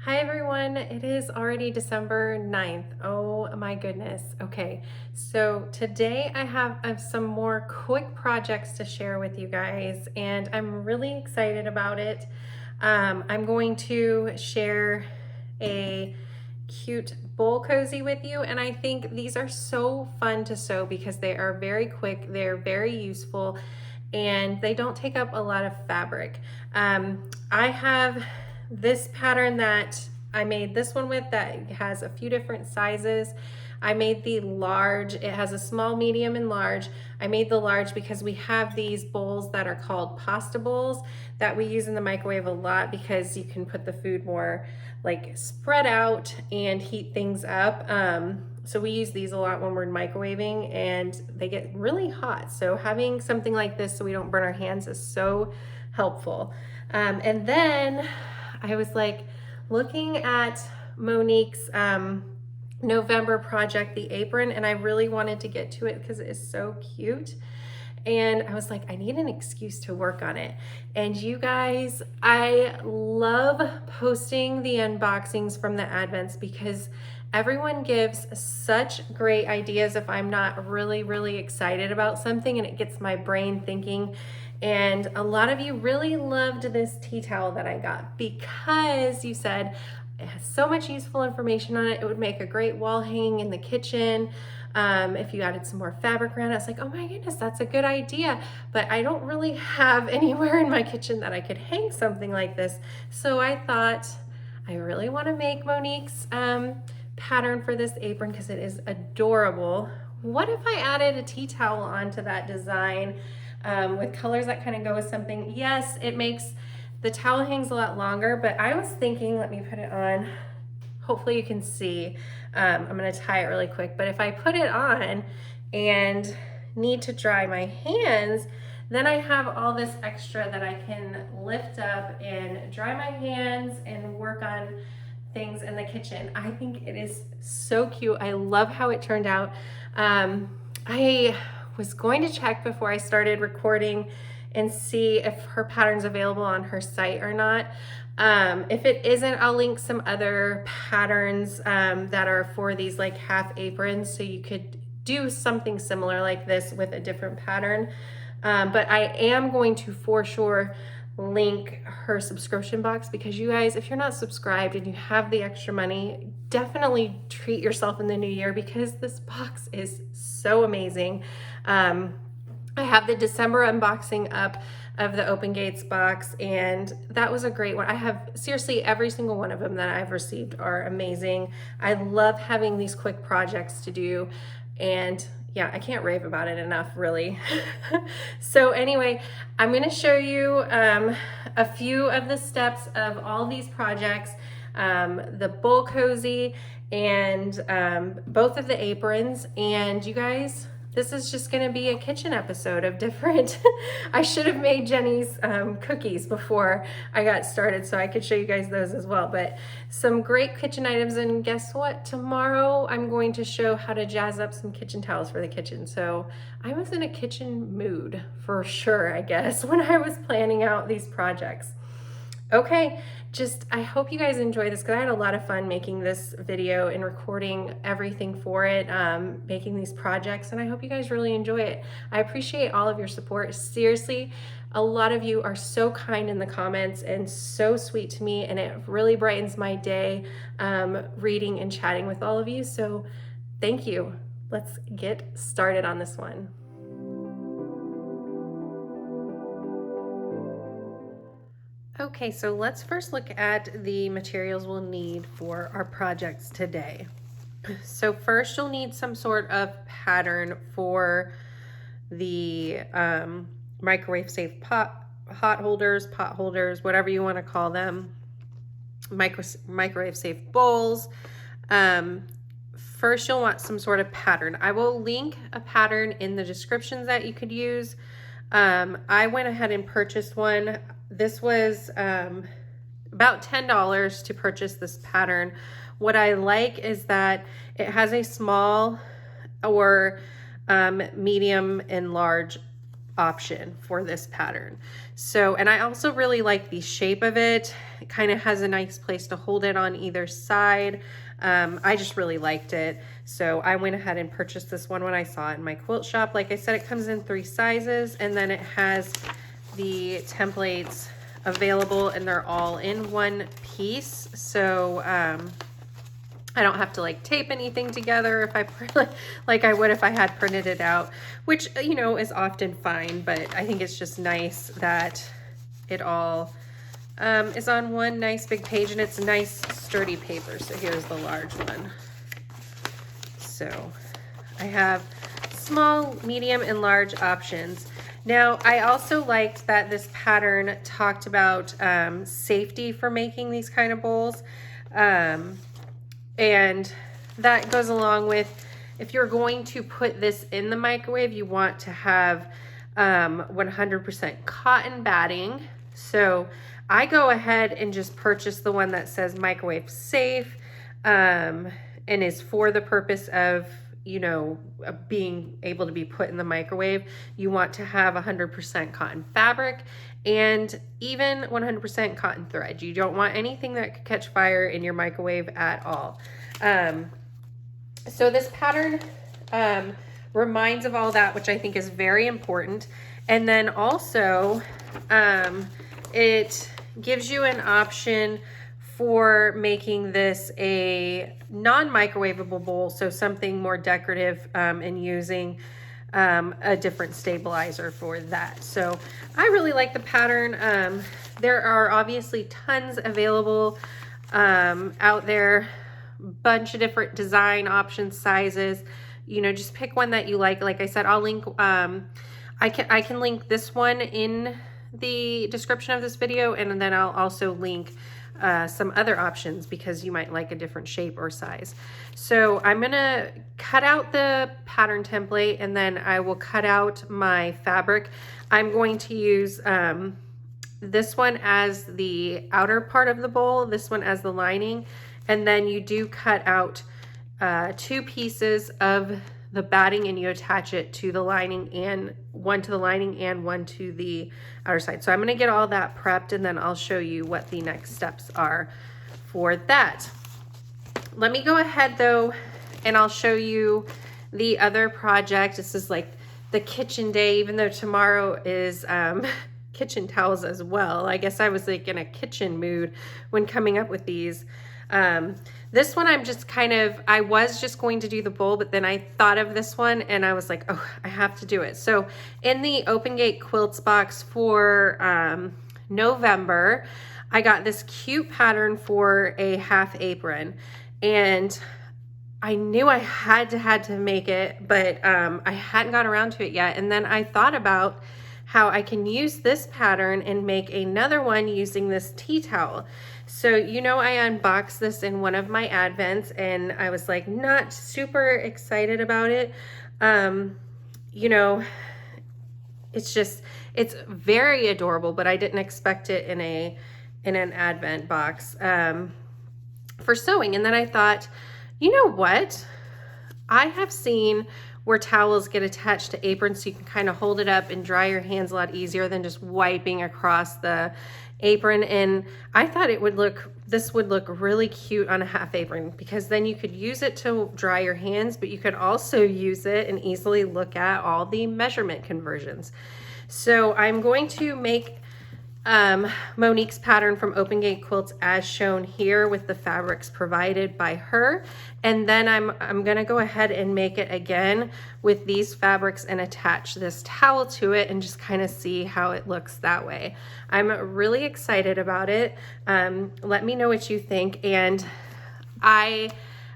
Hi everyone, it is already December 9th. Oh my goodness. Okay, so today I have some more quick projects to share with you guys, and I'm really excited about it. I'm going to share a cute bowl cozy with you, and I think these are so fun to sew because they are very quick, they're very useful, and they don't take up a lot of fabric. I have this pattern that I made this one with that has a few different sizes. I made the large. It has a small, medium, and large. I made the large because we have these bowls that are called pasta bowls that we use in the microwave a lot because you can put the food more like spread out and heat things up. So we use these a lot when we're microwaving and they get really hot. So having something like this so we don't burn our hands is so helpful. And then I was like looking at Monique's November project, the apron, and I really wanted to get to it because it is so cute. And I was like, I need an excuse to work on it. And you guys, I love posting the unboxings from the Advents because everyone gives such great ideas if I'm not really excited about something, and it gets my brain thinking. And a lot of you really loved this tea towel that I got because you said it has so much useful information on it. It would make a great wall hanging in the kitchen. If you added some more fabric around it, I was like, oh my goodness, that's a good idea. But I don't really have anywhere in my kitchen that I could hang something like this. So I thought, I really want to make Monique's pattern for this apron because it is adorable. What if I added a tea towel onto that design with colors that kind of go with something? Yes, it makes the towel hangs a lot longer, but I was thinking, let me put it on. Hopefully you can see. I'm gonna tie it really quick, but if I put it on and need to dry my hands, then I have all this extra that I can lift up and dry my hands and work on things in the kitchen. I think it is so cute. I love how it turned out. I was going to check before I started recording and see if her pattern's available on her site or not. If it isn't, I'll link some other patterns that are for these like half aprons, so you could do something similar like this with a different pattern. But I am going to for sure link her subscription box because you guys, if you're not subscribed and you have the extra money, definitely treat yourself in the new year because this box is so amazing. I have the December unboxing up of the Open Gates box, and that was a great one. I have seriously every single one of them that I've received are amazing. I love having these quick projects to do, and yeah, I can't rave about it enough, really. So anyway, I'm going to show you a few of the steps of all these projects, the bowl cozy and both of the aprons. And you guys, this is just going to be a kitchen episode of different. I should have made Jenny's cookies before I got started so I could show you guys those as well. But some great kitchen items, and guess what? Tomorrow I'm going to show how to jazz up some kitchen towels for the kitchen. So I was in a kitchen mood for sure, I guess, when I was planning out these projects. Okay, I hope you guys enjoy this because I had a lot of fun making this video and recording everything for it, making these projects, and I hope you guys really enjoy it. I appreciate all of your support. Seriously, a lot of you are so kind in the comments and so sweet to me, and it really brightens my day reading and chatting with all of you, so thank you. Let's get started on this one. Okay, so let's first look at the materials we'll need for our projects today. So first you'll need some sort of pattern for the microwave safe pot holders, whatever you want to call them, microwave safe bowls. First you'll want some sort of pattern. I will link a pattern in the descriptions that you could use. I went ahead and purchased one. This was about $10 to purchase this pattern. What I like is that it has a small or medium and large option for this pattern. So, and I also really like the shape of it. It kind of has a nice place to hold it on either side. I just really liked it. So I went ahead and purchased this one when I saw it in my quilt shop. Like I said, it comes in 3 sizes, and then it has the templates available, and they're all in one piece. So I don't have to like tape anything together if I like I would if I had printed it out, which, you know, is often fine, but I think it's just nice that it all is on one nice big page, and it's nice sturdy paper. So here's the large one. So I have small, medium, and large options. Now, I also liked that this pattern talked about safety for making these kind of bowls. And that goes along with, if you're going to put this in the microwave, you want to have 100% cotton batting. So I go ahead and just purchase the one that says microwave safe, and is for the purpose of, you know, being able to be put in the microwave. You want to have 100% cotton fabric and even 100% cotton thread. You don't want anything that could catch fire in your microwave at all. So this pattern reminds of all that, which I think is very important. And then also it gives you an option for making this a non-microwavable bowl, so something more decorative, and using a different stabilizer for that. So I really like the pattern. There are obviously tons available out there, bunch of different design options, sizes. You know, just pick one that you like. Like I said, I'll link, I can link this one in the description of this video, and then I'll also link some other options because you might like a different shape or size. So I'm gonna cut out the pattern template, and then I will cut out my fabric. I'm going to use this one as the outer part of the bowl, this one as the lining, and then you do cut out 2 pieces of the batting, and you attach it to the lining, and one to the lining and one to the outer side. So I'm gonna get all that prepped, and then I'll show you what the next steps are for that. Let me go ahead though, and I'll show you the other project. This is like the kitchen day, even though tomorrow is kitchen towels as well. I guess I was like in a kitchen mood when coming up with these. This one I'm just kind of, I was just going to do the bowl, but then I thought of this one and I was like, oh, I have to do it. So in the Open Gate Quilts box for November, I got this cute pattern for a half apron, and I knew I had to make it, but I hadn't got around to it yet. And then I thought about how I can use this pattern and make another one using this tea towel. So, you know, I unboxed this in one of my advents, and I was like not super excited about it. You know, it's very adorable, but I didn't expect it in an advent box for sewing. And then I thought, you know what? I have seen where towels get attached to aprons, so you can kind of hold it up and dry your hands a lot easier than just wiping across the apron. And I thought this would look really cute on a half apron, because then you could use it to dry your hands, but you could also use it and easily look at all the measurement conversions. So I'm going to make Monique's pattern from Open Gate Quilts as shown here with the fabrics provided by her, and then I'm gonna go ahead and make it again with these fabrics and attach this towel to it and just kind of see how it looks that way. I'm really excited about it. Let me know what you think. And I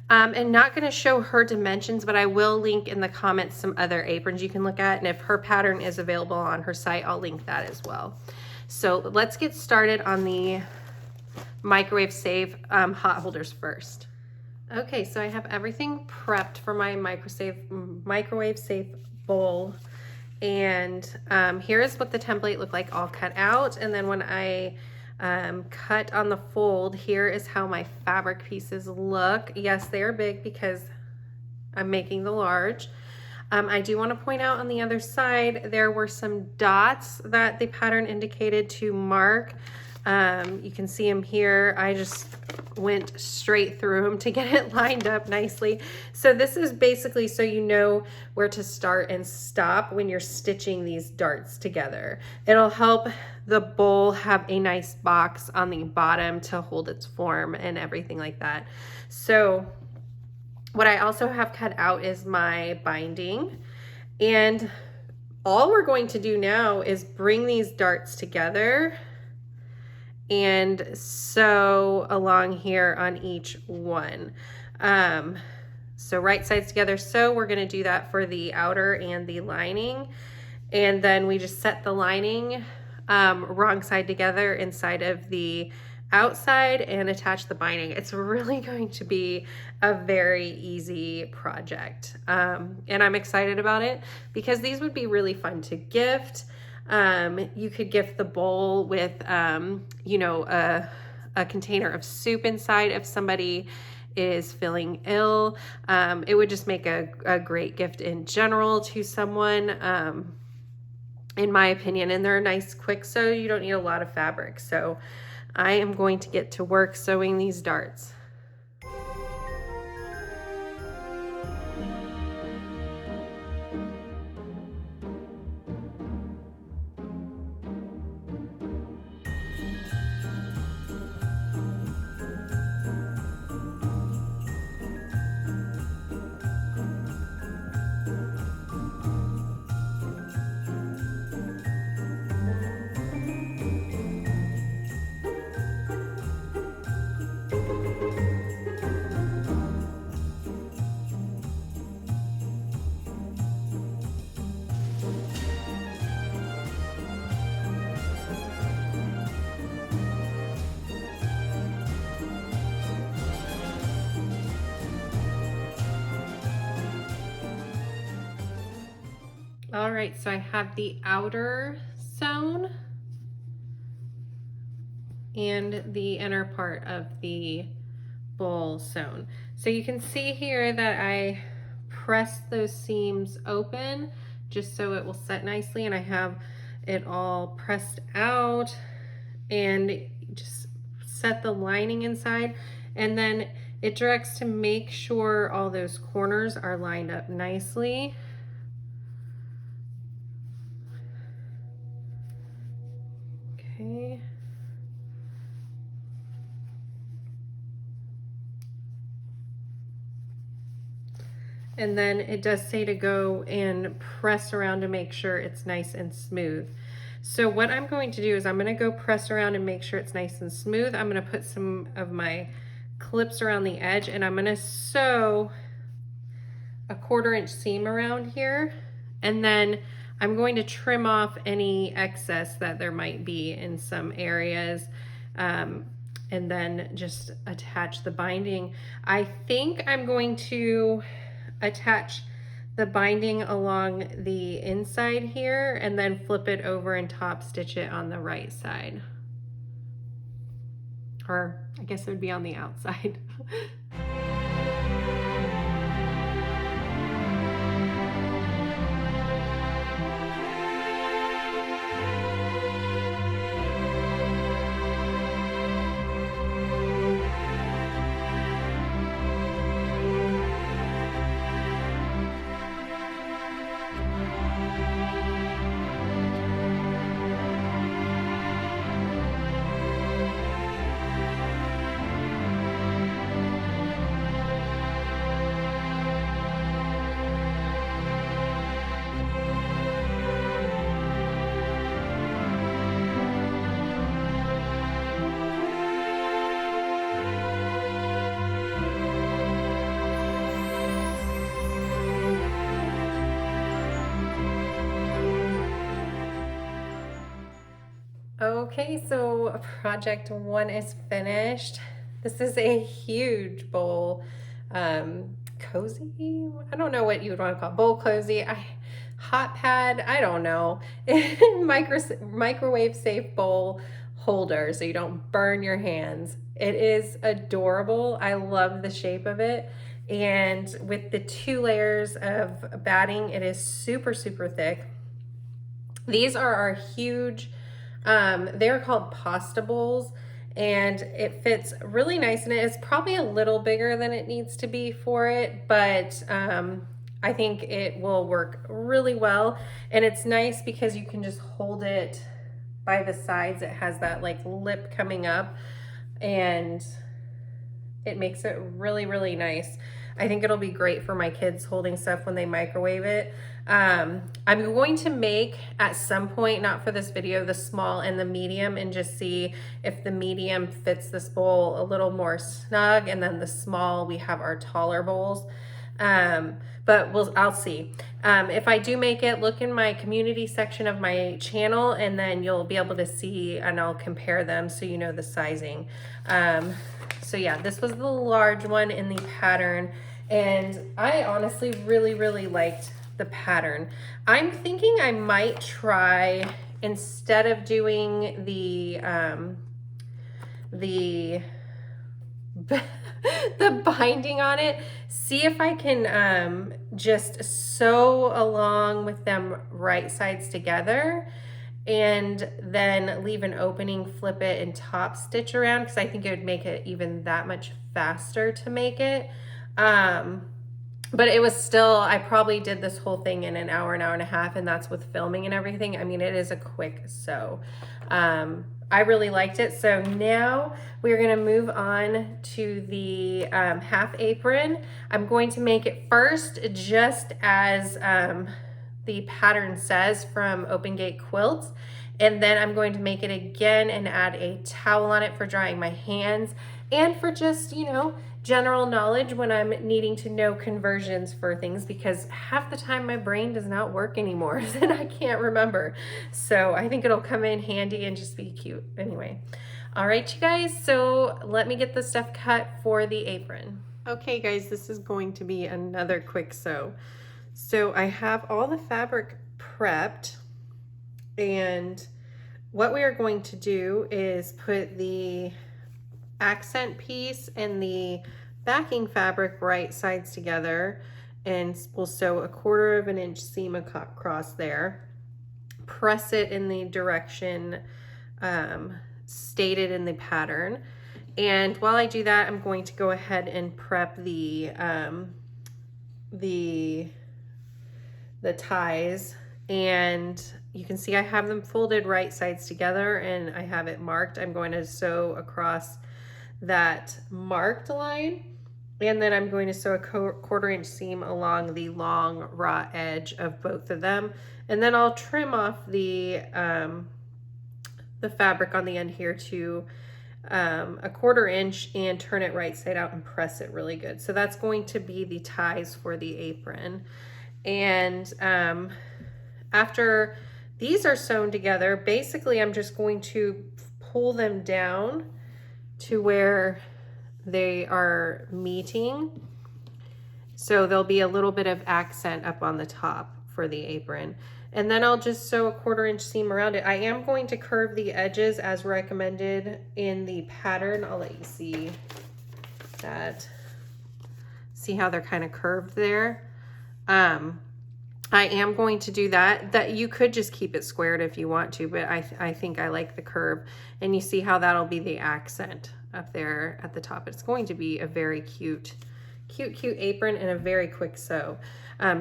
am not going to show her dimensions, but I will link in the comments some other aprons you can look at, and if her pattern is available on her site, I'll link that as well. So let's get started on the microwave safe hot holders first. Okay, so I have everything prepped for my microwave safe bowl, and here is what the template looked like all cut out. And then when I cut on the fold, here is how my fabric pieces look. Yes, they are big because I'm making the large. I do want to point out on the other side, there were some dots that the pattern indicated to mark. You can see them here. I just went straight through them to get it lined up nicely. So this is basically so you know where to start and stop when you're stitching these darts together. It'll help the bowl have a nice box on the bottom to hold its form and everything like that. So what I also have cut out is my binding, and all we're going to do now is bring these darts together and sew along here on each one. So right sides together. So we're going to do that for the outer and the lining, and then we just set the lining wrong side together inside of the outside and attach the binding. It's really going to be a very easy project, and I'm excited about it because these would be really fun to gift. You could gift the bowl with you know, a container of soup inside if somebody is feeling ill. It would just make a great gift in general to someone, in my opinion, and they're a nice quick sew. You don't need a lot of fabric. So I am going to get to work sewing these darts. All right, so I have the outer sewn and the inner part of the bowl sewn. So you can see here that I pressed those seams open just so it will set nicely, and I have it all pressed out and just set the lining inside, and then it directs to make sure all those corners are lined up nicely. Okay. And then it does say to go and press around to make sure it's nice and smooth. So what I'm going to do is I'm going to go press around and make sure it's nice and smooth. I'm going to put some of my clips around the edge, and I'm going to sew a 1/4 inch seam around here, and then I'm going to trim off any excess that there might be in some areas, and then just attach the binding. I think I'm going to attach the binding along the inside here and then flip it over and top stitch it on the right side. Or I guess it would be on the outside. Okay, so project 1 is finished. This is a huge bowl, cozy. I don't know what you would want to call it. Bowl cozy. Hot pad. I don't know. Microwave safe bowl holder so you don't burn your hands. It is adorable. I love the shape of it. And with the 2 layers of batting, it is super, super thick. These are our huge, they're called pasta bowls, and it fits really nice, and it is probably a little bigger than it needs to be for it, but I think it will work really well. And it's nice because you can just hold it by the sides. It has that like lip coming up, and it makes it really, really nice. I think it'll be great for my kids holding stuff when they microwave it. I'm going to make at some point, not for this video, the small and the medium, and just see if the medium fits this bowl a little more snug, and then the small, we have our taller bowls. But I'll see. If I do make it, look in my community section of my channel, and then you'll be able to see, and I'll compare them so you know the sizing. So yeah, this was the large one in the pattern, and I honestly really, really liked the pattern. I'm thinking I might try, instead of doing the the binding on it, see if I can just sew along with them right sides together, and then leave an opening, flip it, and top stitch around, because I think it would make it even that much faster to make it. But it was still, I probably did this whole thing in an hour and a half, and that's with filming and everything. I mean, it is a quick sew. I really liked it. So now we're gonna move on to the half apron. I'm going to make it first just as the pattern says, from Open Gate Quilts, and then I'm going to make it again and add a towel on it for drying my hands, and for just, you know, general knowledge when I'm needing to know conversions for things, because half the time my brain does not work anymore and I can't remember. So I think it'll come in handy and just be cute. Anyway, all right, you guys, so let me get the stuff cut for the apron. Okay guys, this is going to be another quick sew. So I have all the fabric prepped, and what we are going to do is put the accent piece and the backing fabric right sides together, and we'll sew a 1/4 inch seam across there, press it in the direction stated in the pattern. And while I do that, I'm going to go ahead and prep the ties, and you can see I have them folded right sides together, and I have it marked. I'm going to sew across that marked line, and then I'm going to sew a 1/4 inch seam along the long raw edge of both of them, and then I'll trim off the fabric on the end here to a 1/4 inch and turn it right side out and press it really good. So that's going to be the ties for the apron. And after these are sewn together, basically I'm just going to pull them down to where they are meeting. So there'll be a little bit of accent up on the top for the apron. And then I'll just sew a 1/4 inch seam around it. I am going to curve the edges as recommended in the pattern. I'll let you see that. See how they're kind of curved there? I am going to do that. That you could just keep it squared if you want to, but I think I like the curve. And you see how that'll be the accent up there at the top. It's going to be a very cute apron and a very quick sew.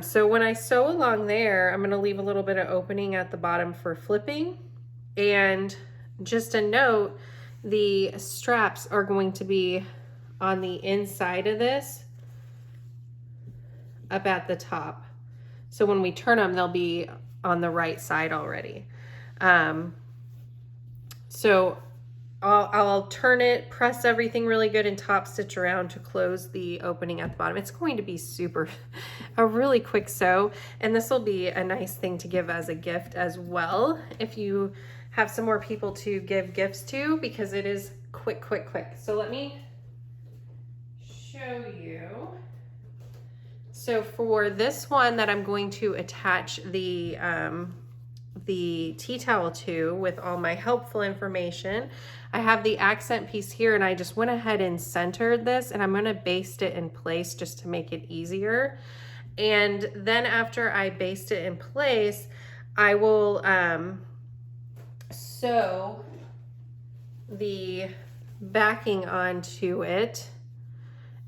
So when I sew along there, I'm going to leave a little bit of opening at the bottom for flipping. And just a note, the straps are going to be on the inside of this, up at the top. So when we turn them, they'll be on the right side already. So I'll turn it, press everything really good, and top stitch around to close the opening at the bottom. It's going to be a really quick sew, and this will be a nice thing to give as a gift as well if you have some more people to give gifts to, because it is quick. So let me show you. So for this one that I'm going to attach the the tea towel to with all my helpful information. I have the accent piece here, and I just went ahead and centered this, and I'm going to baste it in place just to make it easier. And then after I baste it in place, I will sew the backing onto it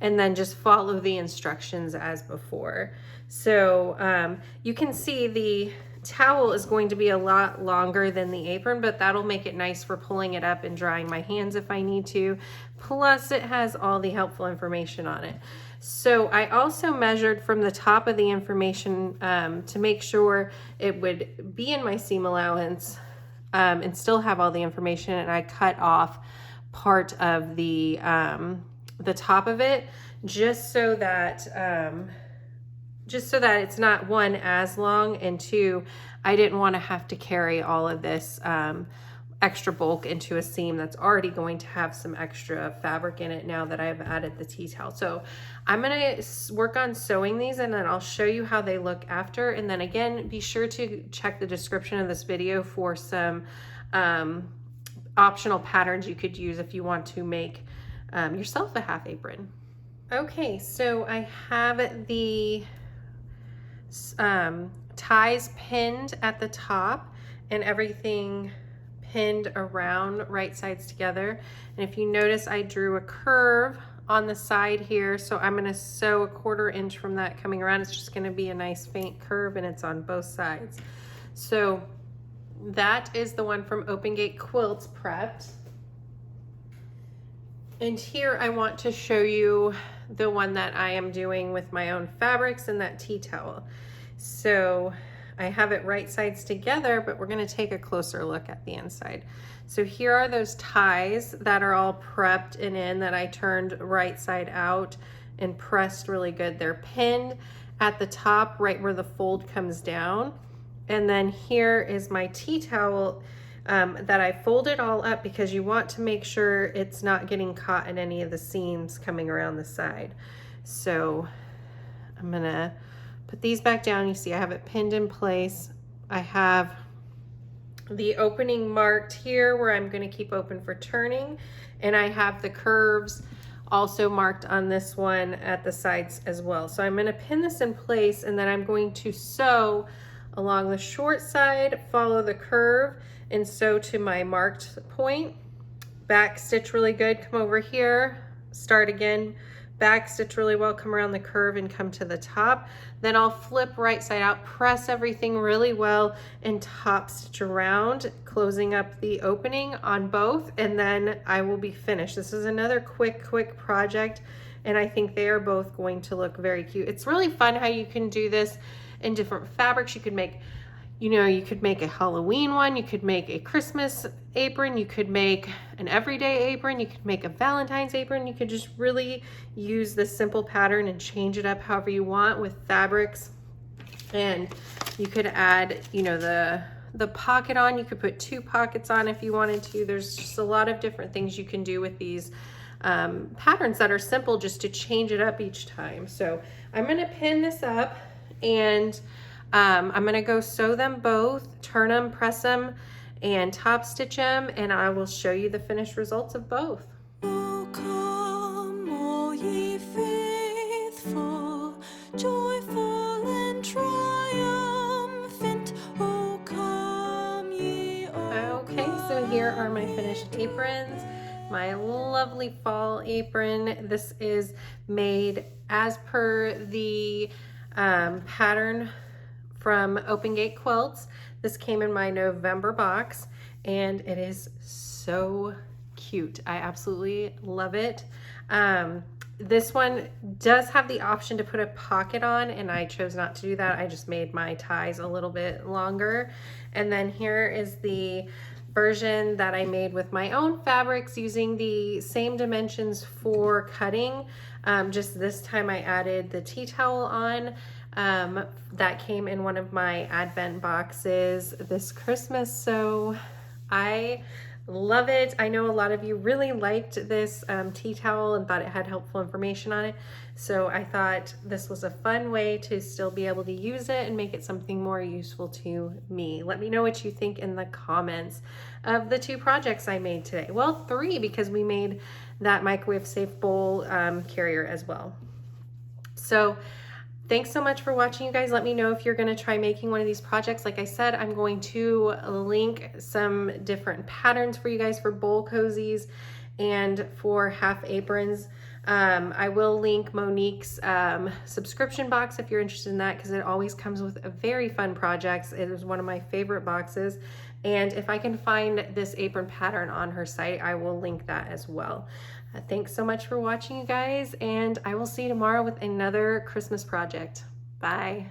and then just follow the instructions as before. So you can see the towel is going to be a lot longer than the apron, but that'll make it nice for pulling it up and drying my hands if I need to. Plus it has all the helpful information on it. So I also measured from the top of the information to make sure it would be in my seam allowance and still have all the information, and I cut off part of the top of it just so that it's not, one, as long, and two, I didn't want to have to carry all of this extra bulk into a seam that's already going to have some extra fabric in it now that I've added the tea towel. So I'm going to work on sewing these, and then I'll show you how they look after. And then again, be sure to check the description of this video for some optional patterns you could use if you want to make yourself a half apron. Okay, so I have the ties pinned at the top and everything pinned around right sides together. And if you notice, I drew a curve on the side here, so I'm going to sew 1/4 inch from that coming around. It's just going to be a nice faint curve, and it's on both sides. So that is the one from Open Gate Quilts prepped. And here I want to show you the one that I am doing with my own fabrics and that tea towel. So I have it right sides together, but we're going to take a closer look at the inside. So here are those ties that are all prepped and in that I turned right side out and pressed really good. They're pinned at the top right where the fold comes down. And then here is my tea towel that I folded all up because you want to make sure it's not getting caught in any of the seams coming around the side. So I'm gonna put these back down. You see I have it pinned in place. I have the opening marked here where I'm going to keep open for turning, and I have the curves also marked on this one at the sides as well. So I'm going to pin this in place, and then I'm going to sew along the short side, follow the curve, and sew to my marked point. Back stitch really good, come over here, start again, back stitch really well, come around the curve and come to the top. Then I'll flip right side out, press everything really well, and top stitch around, closing up the opening on both, and then I will be finished. This is another quick project, and I think they are both going to look very cute. It's really fun how you can do this in different fabrics. You could make, you know, you could make a Halloween one, you could make a Christmas apron, you could make an everyday apron, you could make a Valentine's apron. You could just really use this simple pattern and change it up however you want with fabrics. And you could add, you know, the pocket on. You could put 2 pockets on if you wanted to. There's just a lot of different things you can do with these patterns that are simple, just to change it up each time. So I'm going to pin this up, and I'm going to go sew them both, turn them, press them, and top stitch them, and I will show you the finished results of both. Oh, come, all ye faithful, joyful and triumphant. Oh, come ye. Okay, so here are my finished aprons. My lovely fall apron. This is made as per the pattern from Open Gate Quilts. This came in my November box, and it is so cute. I absolutely love it. This one does have the option to put a pocket on, and I chose not to do that. I just made my ties a little bit longer. And then here is the version that I made with my own fabrics using the same dimensions for cutting. Just this time I added the tea towel on. That came in one of my advent boxes this Christmas. So I Love it. I know a lot of you really liked this tea towel and thought it had helpful information on it. So I thought this was a fun way to still be able to use it and make it something more useful to me. Let me know what you think in the comments of the 2 projects I made today. Well, 3, because we made that microwave safe bowl carrier as well. So thanks so much for watching, you guys. Let me know if you're going to try making one of these projects. Like I said, I'm going to link some different patterns for you guys for bowl cozies and for half aprons. I will link Monique's subscription box if you're interested in that, because it always comes with very fun projects. It is one of my favorite boxes. And if I can find this apron pattern on her site, I will link that as well. Thanks so much for watching, you guys, and I will see you tomorrow with another Christmas project. Bye.